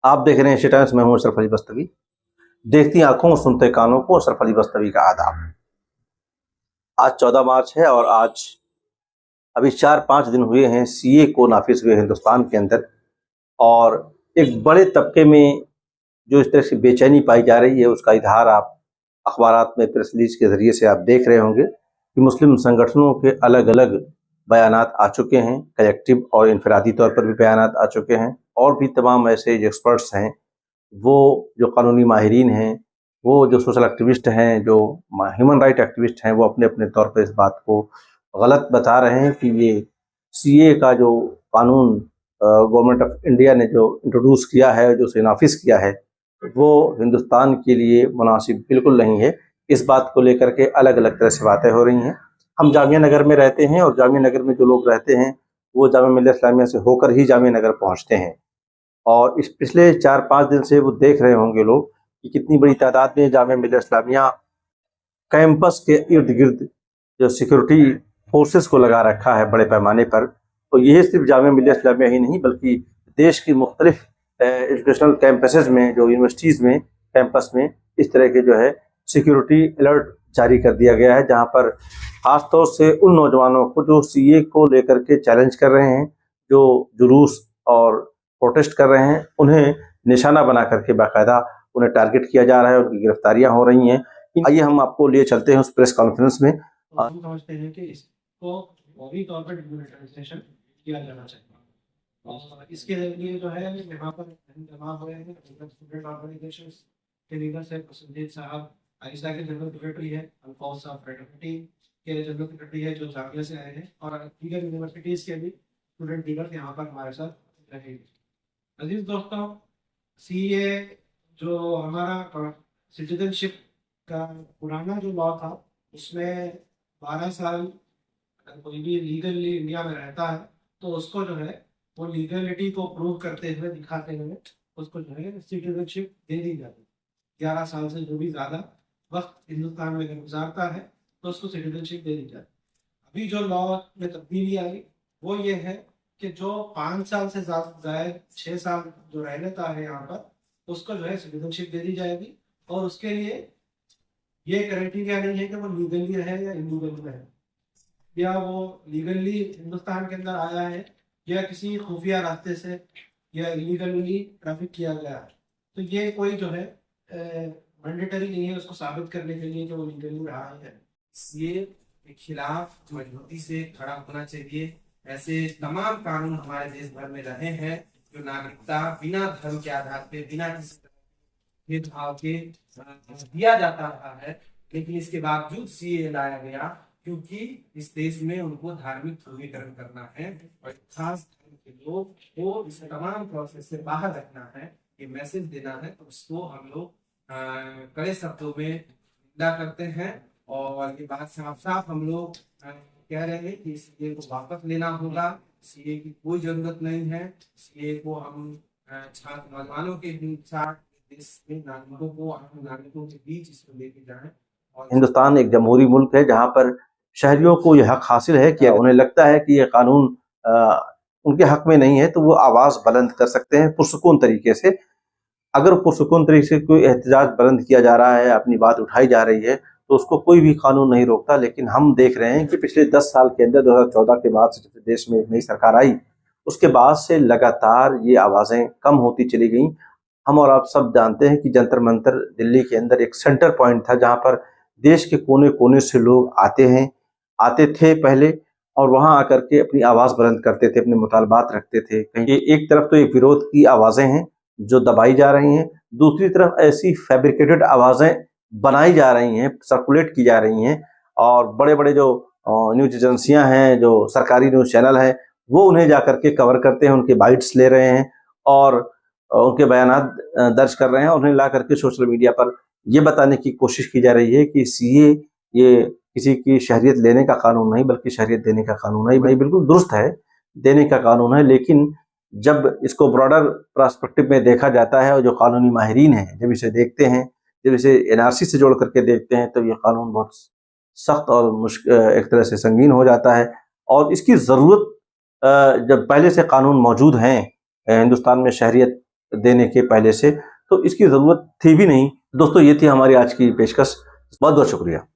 आप देख रहे हैं एशिया टाइम्स में हूं अशरफ अली बस्तवी। देखती आंखों और सुनते कानों को अशरफ अली बस्तवी का आदाब। आज 14 मार्च है और आज अभी 4-5 दिन हुए हैं सीए को नाफिज हुए हिंदुस्तान के अंदर। और एक बड़े तबके में जो इस तरह से बेचैनी पाई जा रही है उसका इजहार आप अखबारात में प्रेस रिलीज के जरिए से आप देख रहे होंगे कि मुस्लिम संगठनों के अलग अलग बयानात आ चुके हैं, कलेक्टिव और इनफरादी तौर पर भी बयानात आ चुके हैं। और भी तमाम ऐसे जो एक्सपर्ट्स हैं, वो जो कानूनी माहिरीन हैं, वो जो सोशल एक्टिविस्ट हैं, जो ह्यूमन राइट एक्टिविस्ट हैं, वो अपने अपने तौर पर इस बात को गलत बता रहे हैं कि ये सीए का जो कानून गवर्नमेंट ऑफ इंडिया ने जो इंट्रोड्यूस किया है, जो उसे नाफिज किया है, वो हिंदुस्तान के लिए मुनासिब बिल्कुल नहीं है। इस बात को लेकर के अलग अलग तरह से बातें हो रही हैं। हम जामिया नगर में रहते हैं और जामिया नगर में जो लोग रहते हैं वो जामिया मिल्लिया इस्लामिया से होकर ही जामिया नगर पहुंचते हैं। और इस पिछले 4-5 दिन से वो देख रहे होंगे लोग कि कितनी बड़ी तादाद में जामिया मिल्लिया इस्लामिया कैंपस के इर्द गिर्द जो सिक्योरिटी फोर्सेस को लगा रखा है बड़े पैमाने पर। तो ये सिर्फ जामिया मिल्लिया इस्लामिया ही नहीं बल्कि देश की मुख्तलिफ एजुकेशनल कैंपसेस में, जो यूनिवर्सिटीज़ में कैंपस में इस तरह के जो है सिक्योरिटी अलर्ट जारी कर दिया गया है, जहाँ पर ख़ासतौर से उन नौजवानों को जो सीए को लेकर के चैलेंज कर रहे हैं, जो जुलूस और प्रोटेस्ट कर रहे हैं, उन्हें निशाना बना करके बाकायदा उन्हें टारगेट किया जा रहा है, उनकी गिरफ्तारियां हो रही हैं। आइए हम आपको लिए चलते हैं उस प्रेस कॉन्फ्रेंस में। हम समझते हैं कि इसको फौरी तौर पर डिमोनेटाइजेशन किया जाना चाहिए और इसके लिए जो है यहाँ पर जमा हुए हैं स्टूडेंट ऑर्गेनाइजेशन के लीडर से संजीत साहब, आइसा के जनरल सेक्रेटरी है, अल्फाज साहब फ्रेटर्निटी के जनरल सेक्रेटरी है जो जामिया से आए हैं, और दीगर यूनिवर्सिटीज़ के भी स्टूडेंट लीडर यहाँ पर हमारे साथ रहेंगे। अजीज दोस्तों, सीए जो हमारा सिटीजनशिप का पुराना जो लॉ था उसमें 12 साल अगर कोई भी लीगली इंडिया में रहता है तो उसको जो है वो लीगलिटी को प्रूव करते हुए दिखाते हुए उसको जो है सिटीजनशिप दे दी जाती है। 11 साल से जो भी ज़्यादा वक्त हिंदुस्तान में अगर गुजारता है तो उसको सिटीजनशिप दे दी जाती है। अभी जो लॉ में तब्दीली आई वो ये है कि जो 5 साल से ज़्यादा 6 साल जो रह लेता है यहाँ पर उसको जो है सिटीजनशिप दे दी जाएगी। और उसके लिए ये क्राइटेरिया नहीं है कि वो लीगली है या इलीगली है, या वो लीगली हिंदुस्तान के अंदर आया है या किसी खुफिया रास्ते से या इलीगली ट्रैफिक किया गया है। तो ये कोई जो है मैंडेटरी नहीं है उसको साबित करने के लिए कि वो लीगली रहा है। ये के खिलाफ मजबूती से खड़ा होना चाहिए। ऐसे तमाम कानून हमारे देश भर में रहे हैं जो नागरिकता बिना धर्म के आधार पे, बिना किसी भेदभाव के दिया जाता रहा है, लेकिन इसके बावजूद सीए लाया गया क्योंकि इस देश में उनको धार्मिक ध्रुवीकरण करना है और खास धर्म के लोग को इस तमाम प्रोसेस से बाहर रखना है, ये मैसेज देना है। तो उसको हम लोग कड़े शब्दों में निंदा करते हैं और ये बात साफ साफ हम लोग कह रहे हैं कि सीए को वापस लेना होगा। सीए की कोई जरूरत नहीं है। सीए को हम छात्र नौजवानों के साथ देश में नागरिकों को, आम नागरिकों के बीच इसको लेके जाएं। और हिंदुस्तान एक जमहूरी मुल्क है जहाँ पर शहरियों को यह हक हासिल है कि उन्हें लगता है कि यह कानून उनके हक में नहीं है तो वो आवाज़ बुलंद कर सकते हैं पुरसुकून तरीके से। अगर पुरसुकून तरीके से कोई एहतजाज बुलंद किया जा रहा है, अपनी बात उठाई जा रही है, तो उसको कोई भी कानून नहीं रोकता। लेकिन हम देख रहे हैं कि पिछले 10 साल के अंदर 2014 के बाद से जब देश में एक नई सरकार आई, उसके बाद से लगातार ये आवाज़ें कम होती चली गईं। हम और आप सब जानते हैं कि जंतर मंतर दिल्ली के अंदर एक सेंटर पॉइंट था जहाँ पर देश के कोने कोने से लोग आते थे पहले, और वहाँ आकर के अपनी आवाज़ बुलंद करते थे, अपने मुतालबात रखते थे। कहीं एक तरफ तो एक विरोध की आवाज़ें हैं जो दबाई जा रही हैं, दूसरी तरफ ऐसी फैब्रिकेटेड आवाज़ें बनाई जा रही हैं, सर्कुलेट की जा रही हैं, और बड़े बड़े जो न्यूज़ एजेंसियाँ हैं, जो सरकारी न्यूज़ चैनल हैं, वो उन्हें जा करके कवर करते हैं, उनके बाइट्स ले रहे हैं और उनके बयानात दर्ज कर रहे हैं। उन्हें ला करके सोशल मीडिया पर ये बताने की कोशिश की जा रही है कि सीए ये किसी की शहरियत लेने का कानून नहीं बल्कि शहरियत देने का कानून है। भाई बिल्कुल दुरुस्त है, देने का कानून है, लेकिन जब इसको ब्रॉडर पर्सपेक्टिव में देखा जाता है और जो कानूनी माहिरीन हैं जब इसे देखते हैं, जब इसे एनआरसी से जोड़ करके देखते हैं, तो ये कानून बहुत सख्त और एक तरह से संगीन हो जाता है। और इसकी ज़रूरत जब पहले से कानून मौजूद हैं हिंदुस्तान में शहरियत देने के पहले से, तो इसकी ज़रूरत थी भी नहीं। दोस्तों, ये थी हमारी आज की पेशकश। बहुत बहुत शुक्रिया।